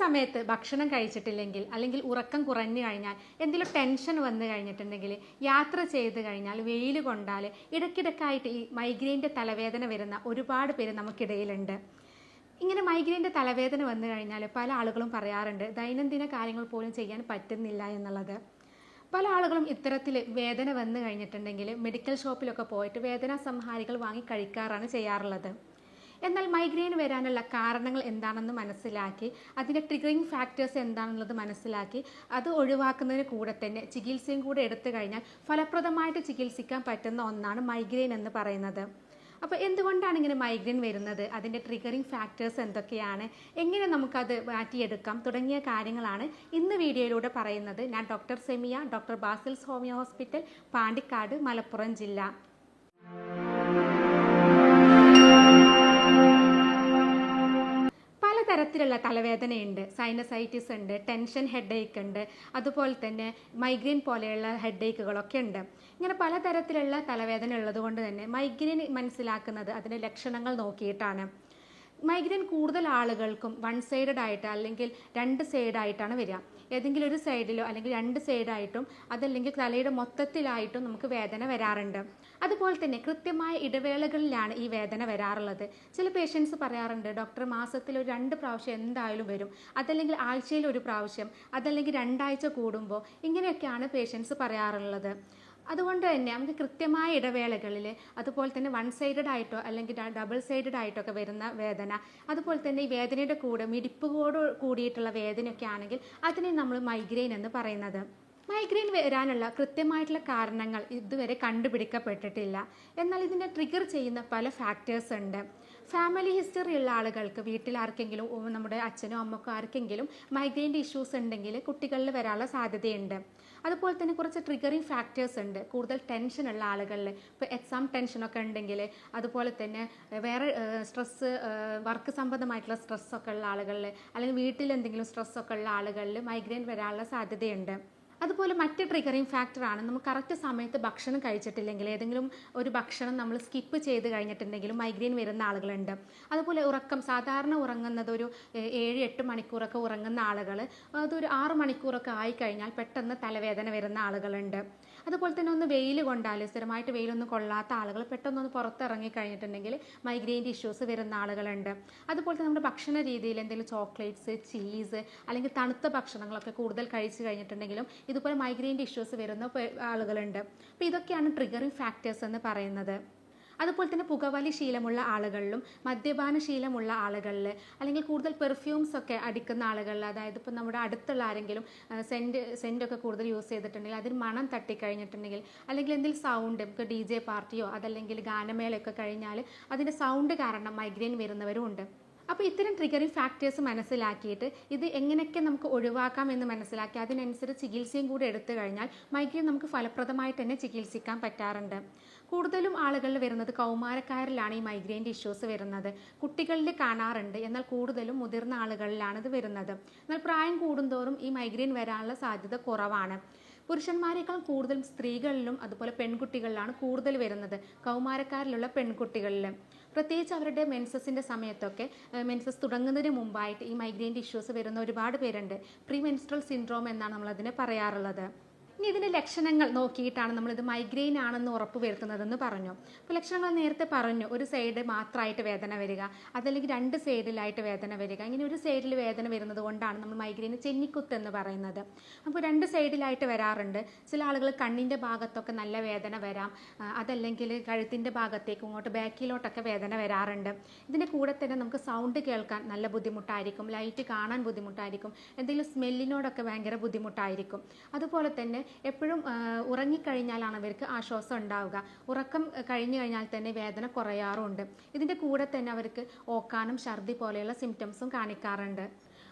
സമയത്ത് ഭക്ഷണം കഴിച്ചിട്ടില്ലെങ്കിൽ അല്ലെങ്കിൽ ഉറക്കം കുറഞ്ഞു കഴിഞ്ഞാൽ എന്തെങ്കിലും ടെൻഷൻ വന്നു കഴിഞ്ഞിട്ടുണ്ടെങ്കിൽ യാത്ര ചെയ്ത് കഴിഞ്ഞാൽ വെയിൽ കൊണ്ടാൽ ഇടയ്ക്കിടയ്ക്കായിട്ട് ഈ മൈഗ്രെയിൻ്റെ തലവേദന വരുന്ന ഒരുപാട് പേര് നമുക്കിടയിലുണ്ട്. ഇങ്ങനെ മൈഗ്രെയിൻ്റെ തലവേദന വന്നു കഴിഞ്ഞാൽ പല ആളുകളും പറയാറുണ്ട് ദൈനംദിന കാര്യങ്ങൾ പോലും ചെയ്യാൻ പറ്റുന്നില്ല എന്നുള്ളത്. പല ആളുകളും ഇത്തരത്തിൽ വേദന വന്നു കഴിഞ്ഞിട്ടുണ്ടെങ്കിൽ മെഡിക്കൽ ഷോപ്പിലൊക്കെ പോയിട്ട് വേദനാ സംഹാരികൾ വാങ്ങി കഴിക്കാറാണ് ചെയ്യാറുള്ളത്. എന്നാൽ മൈഗ്രെയിൻ വരാനുള്ള കാരണങ്ങൾ എന്താണെന്ന് മനസ്സിലാക്കി അതിൻ്റെ ട്രിഗറിങ് ഫാക്ടേഴ്സ് എന്താണെന്നുള്ളത് മനസ്സിലാക്കി അത് ഒഴിവാക്കുന്നതിന് കൂടെ തന്നെ ചികിത്സയും കൂടെ എടുത്തു കഴിഞ്ഞാൽ ഫലപ്രദമായിട്ട് ചികിത്സിക്കാൻ പറ്റുന്ന ഒന്നാണ് മൈഗ്രെയിൻ എന്ന് പറയുന്നത്. അപ്പോൾ എന്തുകൊണ്ടാണ് ഇങ്ങനെ മൈഗ്രെയിൻ വരുന്നത്, അതിൻ്റെ ട്രിഗറിങ് ഫാക്ടേഴ്സ് എന്തൊക്കെയാണ്, എങ്ങനെ നമുക്കത് മാറ്റിയെടുക്കാം തുടങ്ങിയ കാര്യങ്ങളാണ് ഇന്ന് വീഡിയോയിലൂടെ പറയുന്നത്. ഞാൻ doctor Semiya, doctor Basil's homeo hospital, Pandikkad, Malappuram ജില്ല. പലതരത്തിലുള്ള തലവേദനയുണ്ട്. സൈനസൈറ്റിസ് ഉണ്ട്, ടെൻഷൻ ഹെഡേക്ക് ഉണ്ട്, അതുപോലെ തന്നെ മൈഗ്രെയിൻ പോലെയുള്ള ഹെഡേക്കുകളൊക്കെ ഉണ്ട്. ഇങ്ങനെ പലതരത്തിലുള്ള തലവേദന ഉള്ളത് കൊണ്ട് തന്നെ മൈഗ്രെയിൻ മനസ്സിലാക്കുന്നത് അതിൻ്റെ ലക്ഷണങ്ങൾ നോക്കിയിട്ടാണ്. മൈഗ്രെയിൻ കൂടുതൽ ആളുകൾക്കും വൺ സൈഡഡ് ആയിട്ട് അല്ലെങ്കിൽ രണ്ട് സൈഡായിട്ടാണ് വരിക. ഏതെങ്കിലും ഒരു സൈഡിലോ അല്ലെങ്കിൽ രണ്ട് സൈഡായിട്ടും അതല്ലെങ്കിൽ തലയുടെ മൊത്തത്തിലായിട്ടും നമുക്ക് വേദന വരാറുണ്ട്. അതുപോലെ തന്നെ കൃത്യമായ ഇടവേളകളിലാണ് ഈ വേദന വരാറുള്ളത്. ചില പേഷ്യൻസ് പറയാറുണ്ട് ഡോക്ടർ മാസത്തിൽ ഒരു 2 പ്രാവശ്യം എന്തായാലും വരും, അതല്ലെങ്കിൽ ആഴ്ചയിൽ ഒരു പ്രാവശ്യം, അതല്ലെങ്കിൽ 2 ആഴ്ച കൂടുമ്പോൾ, ഇങ്ങനെയൊക്കെയാണ് പേഷ്യൻസ് പറയാറുള്ളത്. അതുകൊണ്ട് തന്നെ നമുക്ക് കൃത്യമായ ഇടവേളകളിൽ അതുപോലെ തന്നെ വൺ സൈഡഡ് ആയിട്ടോ അല്ലെങ്കിൽ ഡബിൾ സൈഡഡ് ആയിട്ടോ ഒക്കെ വരുന്ന വേദന, അതുപോലെ തന്നെ ഈ വേദനയുടെ കൂടെ മിടിപ്പോട് കൂടിയിട്ടുള്ള വേദനയൊക്കെ ആണെങ്കിൽ അതിനെ നമ്മൾ മൈഗ്രെയിൻ എന്ന് പറയുന്നത്. മൈഗ്രെയിൻ വരാനുള്ള കൃത്യമായിട്ടുള്ള കാരണങ്ങൾ ഇതുവരെ കണ്ടുപിടിക്കപ്പെട്ടിട്ടില്ല. എന്നാൽ ഇതിനെ ട്രിഗർ ചെയ്യുന്ന പല ഫാക്ടേഴ്സ് ഉണ്ട്. ഫാമിലി ഹിസ്റ്ററി ഉള്ള ആളുകൾക്ക് വീട്ടിൽ ആർക്കെങ്കിലും, നമ്മുടെ അച്ഛനോ അമ്മക്കോ ആർക്കെങ്കിലും മൈഗ്രെയിൻ്റെ ഇഷ്യൂസ് ഉണ്ടെങ്കിൽ കുട്ടികളിൽ വരാനുള്ള സാധ്യതയുണ്ട്. അതുപോലെ തന്നെ കുറച്ച് ട്രിഗറിങ് ഫാക്ടേഴ്സ് ഉണ്ട്. കൂടുതൽ ടെൻഷൻ ഉള്ള ആളുകളിൽ, ഇപ്പോൾ എക്സാം ടെൻഷനൊക്കെ ഉണ്ടെങ്കിൽ, അതുപോലെ തന്നെ വേറെ സ്ട്രെസ്സ്, വർക്ക് സംബന്ധമായിട്ടുള്ള സ്ട്രെസ്സൊക്കെ ഉള്ള ആളുകളിൽ, അല്ലെങ്കിൽ വീട്ടിൽ എന്തെങ്കിലും സ്ട്രെസ്സൊക്കെ ഉള്ള ആളുകളിൽ മൈഗ്രെയിൻ വരാനുള്ള സാധ്യതയുണ്ട്. അതുപോലെ മറ്റ് ട്രിഗറിങ് ഫാക്ടറാണ് നമുക്ക് കറക്റ്റ് സമയത്ത് ഭക്ഷണം കഴിച്ചിട്ടില്ലെങ്കിൽ, ഏതെങ്കിലും ഒരു ഭക്ഷണം നമ്മൾ സ്കിപ്പ് ചെയ്ത് കഴിഞ്ഞിട്ടുണ്ടെങ്കിലും മൈഗ്രെയിൻ വരുന്ന ആളുകളുണ്ട്. അതുപോലെ ഉറക്കം, സാധാരണ ഉറങ്ങുന്നത് ഒരു 7-8 മണിക്കൂറൊക്കെ ഉറങ്ങുന്ന ആളുകൾ അതൊരു 6 മണിക്കൂറൊക്കെ ആയിക്കഴിഞ്ഞാൽ പെട്ടെന്ന് തലവേദന വരുന്ന ആളുകളുണ്ട്. അതുപോലെ തന്നെ ഒന്ന് വെയിൽ കൊണ്ടാൽ, സ്ഥിരമായിട്ട് വെയിലൊന്നും കൊള്ളാത്ത ആളുകൾ പെട്ടെന്നൊന്ന് പുറത്തിറങ്ങി കഴിഞ്ഞിട്ടുണ്ടെങ്കിൽ മൈഗ്രെയിൻ്റെ ഇഷ്യൂസ് വരുന്ന ആളുകളുണ്ട്. അതുപോലെ തന്നെ നമ്മുടെ ഭക്ഷണ രീതിയിൽ എന്തെങ്കിലും ചോക്ലേറ്റ്സ്, ചീസ് അല്ലെങ്കിൽ തണുത്ത ഭക്ഷണങ്ങളൊക്കെ കൂടുതൽ കഴിച്ച് കഴിഞ്ഞിട്ടുണ്ടെങ്കിലും ഇതുപോലെ മൈഗ്രെയിൻ്റെ ഇഷ്യൂസ് വരുന്ന ആളുകളുണ്ട്. അപ്പോൾ ഇതൊക്കെയാണ് ട്രിഗറിങ് ഫാക്ടേഴ്സ് എന്ന് പറയുന്നത്. അതുപോലെ തന്നെ പുകവലി ശീലമുള്ള ആളുകളിലും മദ്യപാന ശീലമുള്ള ആളുകളിൽ, അല്ലെങ്കിൽ കൂടുതൽ പെർഫ്യൂംസ് ഒക്കെ അടിക്കുന്ന ആളുകളിൽ, അതായത് ഇപ്പോൾ നമ്മുടെ അടുത്തുള്ള ആരെങ്കിലും സെൻറ്റൊക്കെ കൂടുതൽ യൂസ് ചെയ്തിട്ടുണ്ടെങ്കിൽ അതിന് മണം തട്ടിക്കഴിഞ്ഞിട്ടുണ്ടെങ്കിൽ, അല്ലെങ്കിൽ എന്തെങ്കിലും സൗണ്ട്, ഇപ്പോൾ DJ പാർട്ടിയോ അതല്ലെങ്കിൽ ഗാനമേളയൊക്കെ കഴിഞ്ഞാൽ അതിൻ്റെ സൗണ്ട് കാരണം മൈഗ്രെയിൻ വരുന്നവരും ഉണ്ട്. അപ്പോൾ ഇത്തരം ട്രിഗറിങ് ഫാക്ടേഴ്സ് മനസ്സിലാക്കിയിട്ട് ഇത് എങ്ങനെയൊക്കെ നമുക്ക് ഒഴിവാക്കാം എന്ന് മനസ്സിലാക്കി അതിനനുസരിച്ച് ചികിത്സയും കൂടി എടുത്തു കഴിഞ്ഞാൽ മൈഗ്രെയിൻ നമുക്ക് ഫലപ്രദമായിട്ട് തന്നെ ചികിത്സിക്കാൻ പറ്റാറുണ്ട്. കൂടുതലും ആളുകളിൽ വരുന്നത് കൗമാരക്കാരിലാണ് ഈ മൈഗ്രെയിൻ്റെ ഇഷ്യൂസ് വരുന്നത്. കുട്ടികളിൽ കാണാറുണ്ട്, എന്നാൽ കൂടുതലും മുതിർന്ന ആളുകളിലാണ് ഇത് വരുന്നത്. എന്നാൽ പ്രായം കൂടുന്തോറും ഈ മൈഗ്രെയിൻ വരാനുള്ള സാധ്യത കുറവാണ്. പുരുഷന്മാരെക്കാൾ കൂടുതൽ സ്ത്രീകളിലും അതുപോലെ പെൺകുട്ടികളിലാണ് കൂടുതൽ വരുന്നത്, കൗമാരക്കാരിലുള്ള പെൺകുട്ടികളിൽ. പ്രത്യേകിച്ച് അവരുടെ മെൻസസിൻ്റെ സമയത്തൊക്കെ, മെൻസസ് തുടങ്ങുന്നതിന് മുമ്പായിട്ട് ഈ മൈഗ്രെയിൻ്റെ ഇഷ്യൂസ് വരുന്ന ഒരുപാട് പേരുണ്ട്. പ്രീ മെൻസ്ട്രൽ സിൻഡ്രോം എന്നാണ് നമ്മളതിനെ പറയാറുള്ളത്. ഇനി ഇതിൻ്റെ ലക്ഷണങ്ങൾ നോക്കിയിട്ടാണ് നമ്മളിത് മൈഗ്രെയിൻ ആണെന്ന് ഉറപ്പ് വരുത്തുന്നതെന്ന് പറഞ്ഞു. അപ്പോൾ ലക്ഷണങ്ങൾ നേരത്തെ പറഞ്ഞു, ഒരു സൈഡ് മാത്രമായിട്ട് വേദന വരിക, അതല്ലെങ്കിൽ 2 സൈഡിലായിട്ട് വേദന വരിക. ഇങ്ങനെ ഒരു സൈഡിൽ വേദന വരുന്നത് കൊണ്ടാണ് നമ്മൾ മൈഗ്രെയിൻ ചെന്നിക്കുത്ത് എന്ന് പറയുന്നത്. അപ്പോൾ 2 സൈഡിലായിട്ട് വരാറുണ്ട്. ചില ആളുകൾ കണ്ണിൻ്റെ ഭാഗത്തൊക്കെ നല്ല വേദന വരാം, അതല്ലെങ്കിൽ കഴുത്തിൻ്റെ ഭാഗത്തേക്ക് ഇങ്ങോട്ട് ബാക്കിലോട്ടൊക്കെ വേദന വരാറുണ്ട്. ഇതിൻ്റെ കൂടെ തന്നെ നമുക്ക് സൗണ്ട് കേൾക്കാൻ നല്ല ബുദ്ധിമുട്ടായിരിക്കും, ലൈറ്റ് കാണാൻ ബുദ്ധിമുട്ടായിരിക്കും, എന്തെങ്കിലും സ്മെല്ലിനോടൊക്കെ ഭയങ്കര ബുദ്ധിമുട്ടായിരിക്കും. അതുപോലെ തന്നെ എപ്പോഴും ഉറങ്ങിക്കഴിഞ്ഞാലാണ് അവർക്ക് ആശ്വാസം ഉണ്ടാവുക. ഉറക്കം കഴിഞ്ഞു കഴിഞ്ഞാൽ തന്നെ വേദന കുറയാറുണ്ട്. ഇതിൻ്റെ കൂടെ തന്നെ അവർക്ക് ഓക്കാനം, ഛർദി പോലെയുള്ള സിംറ്റംസും കാണിക്കാറുണ്ട്.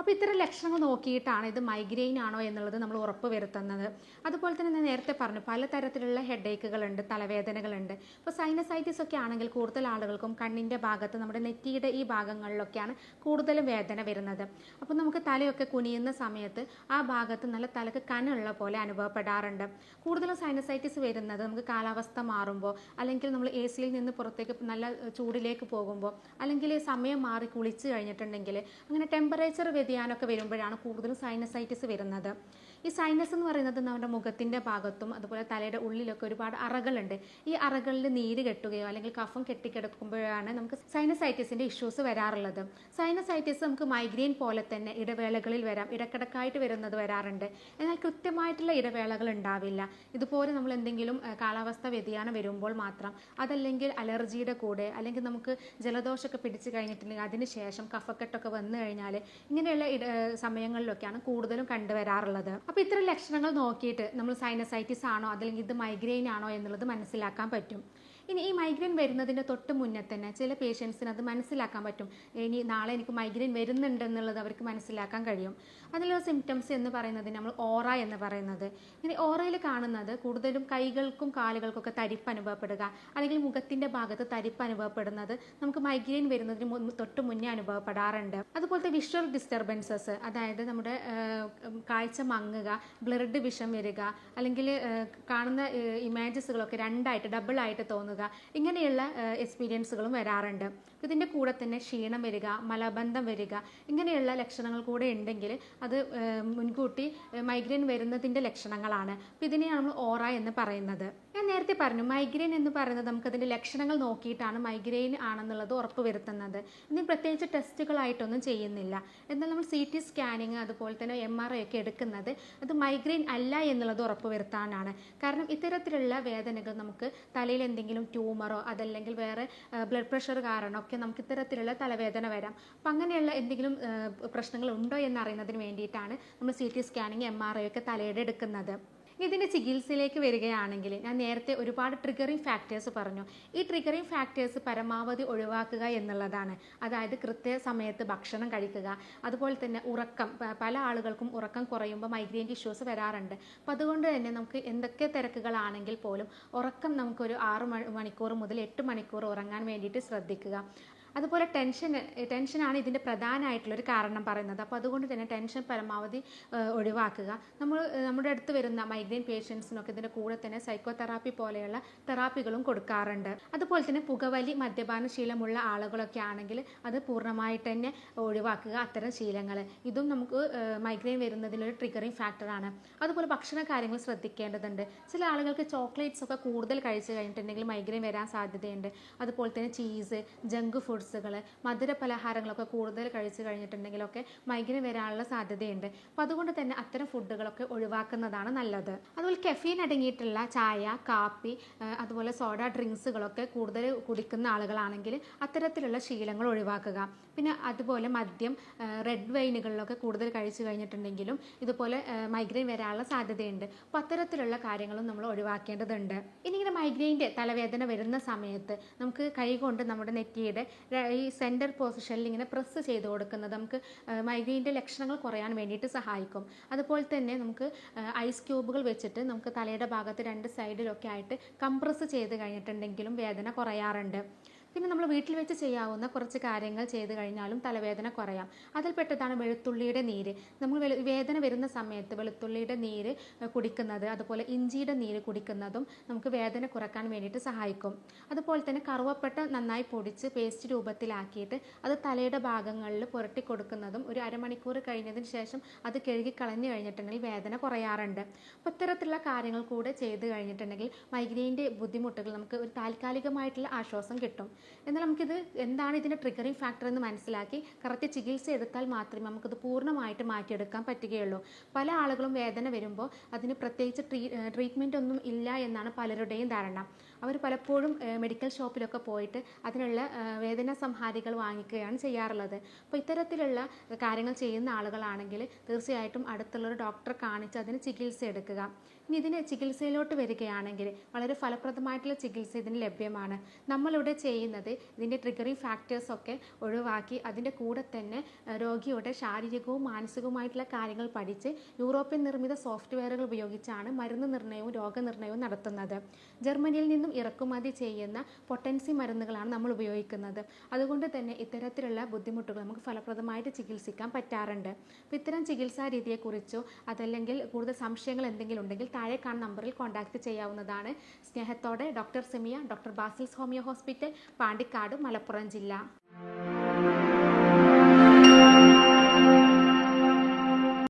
അപ്പോൾ ഇത്തരം ലക്ഷണങ്ങൾ നോക്കിയിട്ടാണ് ഇത് മൈഗ്രെയിൻ ആണോ എന്നുള്ളത് നമ്മൾ ഉറപ്പ് വരുത്തുന്നത്. അതുപോലെ തന്നെ ഞാൻ നേരത്തെ പറഞ്ഞു പലതരത്തിലുള്ള ഹെഡേക്കുകളുണ്ട്, തലവേദനകളുണ്ട്. ഇപ്പോൾ സൈനസൈറ്റിസ് ഒക്കെ ആണെങ്കിൽ കൂടുതൽ ആളുകൾക്കും കണ്ണിൻ്റെ ഭാഗത്ത്, നമ്മുടെ നെറ്റിയുടെ ഈ ഭാഗങ്ങളിലൊക്കെയാണ് കൂടുതലും വേദന വരുന്നത്. അപ്പോൾ നമുക്ക് തലയൊക്കെ കുനിയുന്ന സമയത്ത് ആ ഭാഗത്ത് നല്ല തലക്ക് കനുള്ള പോലെ അനുഭവപ്പെടാറുണ്ട്. കൂടുതലും സൈനസൈറ്റിസ് വരുന്നത് നമുക്ക് കാലാവസ്ഥ മാറുമ്പോൾ, അല്ലെങ്കിൽ നമ്മൾ AC യിൽ നിന്ന് പുറത്തേക്ക് നല്ല ചൂടിലേക്ക് പോകുമ്പോൾ, അല്ലെങ്കിൽ സമയം മാറി കുളിച്ച് കഴിഞ്ഞിട്ടുണ്ടെങ്കിൽ, അങ്ങനെ ടെമ്പറേച്ചർ വ്യതിയാനമൊക്കെ വരുമ്പോഴാണ് കൂടുതലും സൈനസൈറ്റിസ് വരുന്നത്. ഈ സൈനസ് എന്ന് പറയുന്നത് നമ്മുടെ മുഖത്തിൻ്റെ ഭാഗത്തും അതുപോലെ തലയുടെ ഉള്ളിലൊക്കെ ഒരുപാട് അറകളുണ്ട്. ഈ അറകളിൽ നീര് കെട്ടുകയോ അല്ലെങ്കിൽ കഫം കെട്ടിക്കിടക്കുമ്പോഴാണ് നമുക്ക് സൈനസൈറ്റിസിൻ്റെ ഇഷ്യൂസ് വരാറുള്ളത്. സൈനസൈറ്റിസ് നമുക്ക് മൈഗ്രെയിൻ പോലെ തന്നെ ഇടവേളകളിൽ വരാം, ഇടക്കിടക്കായിട്ട് വരുന്നത് വരാറുണ്ട്. എന്നാൽ കൃത്യമായിട്ടുള്ള ഇടവേളകൾ ഉണ്ടാവില്ല. ഇതുപോലെ നമ്മൾ എന്തെങ്കിലും കാലാവസ്ഥ വ്യതിയാനം വരുമ്പോൾ മാത്രം, അതല്ലെങ്കിൽ അലർജിയുടെ കൂടെ, അല്ലെങ്കിൽ നമുക്ക് ജലദോഷമൊക്കെ പിടിച്ചു കഴിഞ്ഞിട്ടുണ്ടെങ്കിൽ അതിന് ശേഷം കഫക്കെട്ടൊക്കെ വന്നു കഴിഞ്ഞാൽ ഇങ്ങനെയുള്ള സമയങ്ങളിലൊക്കെയാണ് കൂടുതലും കണ്ടുവരാറുള്ളത്. അപ്പോൾ ഇത്തരം ലക്ഷണങ്ങൾ നോക്കിയിട്ട് നമ്മൾ സൈനസൈറ്റിസ് ആണോ അല്ലെങ്കിൽ ഇത് മൈഗ്രെയിൻ ആണോ എന്നുള്ളത് മനസ്സിലാക്കാൻ പറ്റും. ഇനി ഈ മൈഗ്രെയിൻ വരുന്നതിൻ്റെ തൊട്ട് മുന്നേ തന്നെ ചില പേഷ്യൻസിന് അത് മനസ്സിലാക്കാൻ പറ്റും. ഇനി നാളെ എനിക്ക് മൈഗ്രെയിൻ വരുന്നുണ്ട് എന്നുള്ളത് അവർക്ക് മനസ്സിലാക്കാൻ കഴിയും. അതിലുള്ള സിംറ്റംസ് എന്ന് പറയുന്നത് നമ്മൾ ഓറ എന്ന് പറയുന്നത്. ഇനി ഓറയിൽ കാണുന്നത് കൂടുതലും കൈകൾക്കും കാലുകൾക്കൊക്കെ തരിപ്പ് അനുഭവപ്പെടുക, അല്ലെങ്കിൽ മുഖത്തിൻ്റെ ഭാഗത്ത് തരിപ്പ് അനുഭവപ്പെടുന്നത് നമുക്ക് മൈഗ്രെയിൻ വരുന്നതിന് തൊട്ട് മുന്നേ അനുഭവപ്പെടാറുണ്ട്. അതുപോലത്തെ വിഷ്വൽ ഡിസ്റ്റർബൻസസ്, അതായത് നമ്മുടെ കാഴ്ച മങ്ങുക, ബ്ലഡ് വിഷൻ വരിക, അല്ലെങ്കിൽ കാണുന്ന ഇമേജസുകളൊക്കെ രണ്ടായിട്ട് ഡബിളായിട്ട് തോന്നുക, ഇങ്ങനെയുള്ള എക്സ്പീരിയൻസുകളും വരാറുണ്ട്. ഇതിൻ്റെ കൂടെ തന്നെ ക്ഷീണം വരിക, മലബന്ധം വരിക, ഇങ്ങനെയുള്ള ലക്ഷണങ്ങൾ കൂടെ ഉണ്ടെങ്കിൽ അത് മുൻകൂട്ടി മൈഗ്രെയിൻ വരുന്നതിൻ്റെ ലക്ഷണങ്ങളാണ്. അപ്പോൾ ഇതിനെയാണ് നമ്മൾ ഓറ എന്ന് പറയുന്നത്. ഞാൻ നേരത്തെ പറഞ്ഞു, മൈഗ്രെയിൻ എന്ന് പറയുന്നത് നമുക്കതിൻ്റെ ലക്ഷണങ്ങൾ നോക്കിയിട്ടാണ് മൈഗ്രെയിൻ ആണെന്നുള്ളത് ഉറപ്പ് വരുത്തുന്നത്. ഇതിന് പ്രത്യേകിച്ച് ടെസ്റ്റുകളായിട്ടൊന്നും ചെയ്യുന്നില്ല. എന്നാൽ നമ്മൾ CT സ്കാനിങ് അതുപോലെ തന്നെ MRI ഒക്കെ എടുക്കുന്നത് അത് മൈഗ്രെയിൻ അല്ല എന്നുള്ളത് ഉറപ്പ് വരുത്താനാണ്. കാരണം ഇത്തരത്തിലുള്ള വേദനകൾ നമുക്ക് തലയിൽ എന്തെങ്കിലും ട്യൂമറോ അതല്ലെങ്കിൽ വേറെ ബ്ലഡ് പ്രഷർ കാരണമൊക്കെ നമുക്ക് ഇത്തരത്തിലുള്ള തലവേദന വരാം. അപ്പം അങ്ങനെയുള്ള എന്തെങ്കിലും പ്രശ്നങ്ങൾ ഉണ്ടോ എന്നറിയുന്നതിന് വേണ്ടിയിട്ടാണ് നമ്മൾ CT സ്കാനിങ് MRI ഒക്കെ തലയുടെ എടുക്കുന്നത്. ഇതിൻ്റെ ചികിത്സയിലേക്ക് വരികയാണെങ്കിൽ ഞാൻ നേരത്തെ ഒരുപാട് ട്രിഗറിങ് ഫാക്ടേഴ്സ് പറഞ്ഞു. ഈ ട്രിഗറിങ് ഫാക്ടേഴ്സ് പരമാവധി ഒഴിവാക്കുക എന്നുള്ളതാണ്. അതായത് കൃത്യസമയത്ത് ഭക്ഷണം കഴിക്കുക, അതുപോലെ തന്നെ ഉറക്കം. പല ആളുകൾക്കും ഉറക്കം കുറയുമ്പോൾ മൈഗ്രെയിൻ ഇഷ്യൂസ് വരാറുണ്ട്. അപ്പോൾ അതുകൊണ്ട് തന്നെ നമുക്ക് എന്തൊക്കെ തിരക്കുകളാണെങ്കിൽ പോലും ഉറക്കം നമുക്കൊരു 6 മണിക്കൂർ മുതൽ 8 മണിക്കൂർ ഉറങ്ങാൻ വേണ്ടിയിട്ട് ശ്രദ്ധിക്കുക. അതുപോലെ ടെൻഷനാണ് ഇതിൻ്റെ പ്രധാനമായിട്ടുള്ളൊരു കാരണം പറയുന്നത്. അപ്പോൾ അതുകൊണ്ട് തന്നെ ടെൻഷൻ പരമാവധി ഒഴിവാക്കുക. നമ്മുടെ അടുത്ത് വരുന്ന മൈഗ്രെയിൻ പേഷ്യൻസിനൊക്കെ ഇതിൻ്റെ കൂടെ തന്നെ സൈക്കോതെറാപ്പി പോലെയുള്ള തെറാപ്പികളും കൊടുക്കാറുണ്ട്. അതുപോലെ തന്നെ പുകവലി, മദ്യപാന ശീലമുള്ള ആളുകളൊക്കെ ആണെങ്കിൽ അത് പൂർണ്ണമായിട്ട് തന്നെ ഒഴിവാക്കുക. അത്തരം ശീലങ്ങൾ ഇതും നമുക്ക് മൈഗ്രെയിൻ വരുന്നതിലൊരു ട്രിഗറിങ് ഫാക്ടറാണ്. അതുപോലെ ഭക്ഷണ കാര്യങ്ങൾ ശ്രദ്ധിക്കേണ്ടതുണ്ട്. ചില ആളുകൾക്ക് ചോക്ലേറ്റ്സ് ഒക്കെ കൂടുതൽ കഴിച്ചു കഴിഞ്ഞിട്ടുണ്ടെങ്കിൽ മൈഗ്രെയിൻ വരാൻ സാധ്യതയുണ്ട്. അതുപോലെ തന്നെ ചീസ്, ജങ്ക് ഫുഡ്സുകൾ, മധുര പലഹാരങ്ങളൊക്കെ കൂടുതൽ കഴിച്ചു കഴിഞ്ഞിട്ടുണ്ടെങ്കിലൊക്കെ മൈഗ്രെയിൻ വരാനുള്ള സാധ്യതയുണ്ട്. അപ്പോൾ അതുകൊണ്ട് തന്നെ അത്തരം ഫുഡുകളൊക്കെ ഒഴിവാക്കുന്നതാണ് നല്ലത്. അതുപോലെ കെഫീൻ അടങ്ങിയിട്ടുള്ള ചായ, കാപ്പി, അതുപോലെ സോഡ ഡ്രിങ്ക്സുകളൊക്കെ കൂടുതൽ കുടിക്കുന്ന ആളുകളാണെങ്കിൽ അത്തരത്തിലുള്ള ശീലങ്ങൾ ഒഴിവാക്കുക. പിന്നെ അതുപോലെ മദ്യം, റെഡ് വൈനുകളിലൊക്കെ കൂടുതൽ കഴിച്ചു കഴിഞ്ഞിട്ടുണ്ടെങ്കിലും ഇതുപോലെ മൈഗ്രെയിൻ വരാനുള്ള സാധ്യതയുണ്ട്. അപ്പോൾ അത്തരത്തിലുള്ള കാര്യങ്ങളും നമ്മൾ ഒഴിവാക്കേണ്ടതുണ്ട്. ഇനി ഇങ്ങനെ മൈഗ്രെയിൻ്റെ തലവേദന വരുന്ന സമയത്ത് നമുക്ക് കൈകൊണ്ട് നമ്മുടെ നെറ്റിയുടെ ഈ സെൻറ്റർ പൊസിഷനിൽ ഇങ്ങനെ പ്രസ് ചെയ്ത് കൊടുക്കുന്നത് നമുക്ക് മൈഗ്രെയിൻ്റെ ലക്ഷണങ്ങൾ കുറയാൻ വേണ്ടിയിട്ട് സഹായിക്കും. അതുപോലെ തന്നെ നമുക്ക് ഐസ് ക്യൂബുകൾ വെച്ചിട്ട് നമുക്ക് തലയുടെ ഭാഗത്ത് 2 സൈഡിലൊക്കെ ആയിട്ട് കംപ്രസ് ചെയ്ത് കഴിഞ്ഞിട്ടുണ്ടെങ്കിലും വേദന കുറയാറുണ്ട്. പിന്നെ നമ്മൾ വീട്ടിൽ വെച്ച് ചെയ്യാവുന്ന കുറച്ച് കാര്യങ്ങൾ ചെയ്ത് കഴിഞ്ഞാലും തലവേദന കുറയാം. അതിൽപ്പെട്ടതാണ് വെളുത്തുള്ളിയുടെ നീര്. നമ്മൾ വേദന വരുന്ന സമയത്ത് വെളുത്തുള്ളിയുടെ നീര് കുടിക്കുന്നത്, അതുപോലെ ഇഞ്ചിയുടെ നീര് കുടിക്കുന്നതും നമുക്ക് വേദന കുറക്കാൻ വേണ്ടിയിട്ട് സഹായിക്കും. അതുപോലെ തന്നെ കറുവപ്പട്ട നന്നായി പൊടിച്ച് പേസ്റ്റ് രൂപത്തിലാക്കിയിട്ട് അത് തലയുടെ ഭാഗങ്ങളിൽ പുരട്ടി കൊടുക്കുന്നതും ഒരു അരമണിക്കൂർ കഴിഞ്ഞതിന് ശേഷം അത് കഴുകി കളഞ്ഞു കഴിഞ്ഞിട്ടുണ്ടെങ്കിൽ വേദന കുറയാറുണ്ട്. അപ്പോൾ ഇത്തരത്തിലുള്ള കാര്യങ്ങൾ കൂടെ ചെയ്ത് കഴിഞ്ഞിട്ടുണ്ടെങ്കിൽ മൈഗ്രെയിൻ്റെ ബുദ്ധിമുട്ടുകൾ നമുക്ക് ഒരു താൽക്കാലികമായിട്ടുള്ള ആശ്വാസം കിട്ടും. എന്നാൽ നമുക്കിത് എന്താണ് ഇതിൻ്റെ ട്രിഗറിങ് ഫാക്ടർ എന്ന് മനസ്സിലാക്കി കറക്റ്റ് ചികിത്സ എടുത്താൽ മാത്രമേ നമുക്കത് പൂർണ്ണമായിട്ട് മാറ്റിയെടുക്കാൻ പറ്റുകയുള്ളൂ. പല ആളുകളും വേദന വരുമ്പോൾ അതിന് പ്രത്യേകിച്ച് ട്രീറ്റ്മെൻ്റ് ഒന്നും ഇല്ല എന്നാണ് പലരുടെയും ധാരണ. അവർ പലപ്പോഴും മെഡിക്കൽ ഷോപ്പിലൊക്കെ പോയിട്ട് അതിനുള്ള വേദന സംഹാരികൾ വാങ്ങിക്കുകയാണ് ചെയ്യാറുള്ളത്. അപ്പോൾ ഇത്തരത്തിലുള്ള കാര്യങ്ങൾ ചെയ്യുന്ന ആളുകളാണെങ്കിൽ തീർച്ചയായിട്ടും അടുത്തുള്ളൊരു ഡോക്ടറെ കാണിച്ച് അതിന് ചികിത്സ എടുക്കുക. ഇനി ഇതിന് ചികിത്സയിലോട്ട് വരികയാണെങ്കിൽ വളരെ ഫലപ്രദമായിട്ടുള്ള ചികിത്സ ഇതിന് ലഭ്യമാണ്. നമ്മളിവിടെ ചെയ്യുന്നത് ഇതിൻ്റെ ട്രിഗറിങ് ഫാക്ടേഴ്സൊക്കെ ഒഴിവാക്കി അതിൻ്റെ കൂടെ തന്നെ രോഗിയുടെ ശാരീരികവും മാനസികവുമായിട്ടുള്ള കാര്യങ്ങൾ പഠിച്ച് യൂറോപ്യൻ നിർമ്മിത സോഫ്റ്റ്വെയറുകൾ ഉപയോഗിച്ചാണ് മരുന്ന് നിർണ്ണയവും രോഗനിർണ്ണയവും നടത്തുന്നത്. ജർമ്മനിയിൽ നിന്നും ഇറക്കുമതി ചെയ്യുന്ന പൊട്ടൻസി മരുന്നുകളാണ് നമ്മൾ ഉപയോഗിക്കുന്നത്. അതുകൊണ്ട് തന്നെ ഇത്തരത്തിലുള്ള ബുദ്ധിമുട്ടുകൾ നമുക്ക് ഫലപ്രദമായിട്ട് ചികിത്സിക്കാൻ പറ്റാറുണ്ട്. അപ്പോൾ ഇത്തരം ചികിത്സാ രീതിയെക്കുറിച്ചോ അതല്ലെങ്കിൽ കൂടുതൽ സംശയങ്ങൾ എന്തെങ്കിലും ഉണ്ടെങ്കിൽ താഴെ കാണുന്ന നമ്പറിൽ കോൺടാക്റ്റ് ചെയ്യാവുന്നതാണ്. സ്നേഹത്തോടെ doctor Semiya, doctor Basil's homeo hospital, Pandikkad, Malappuram ജില്ല.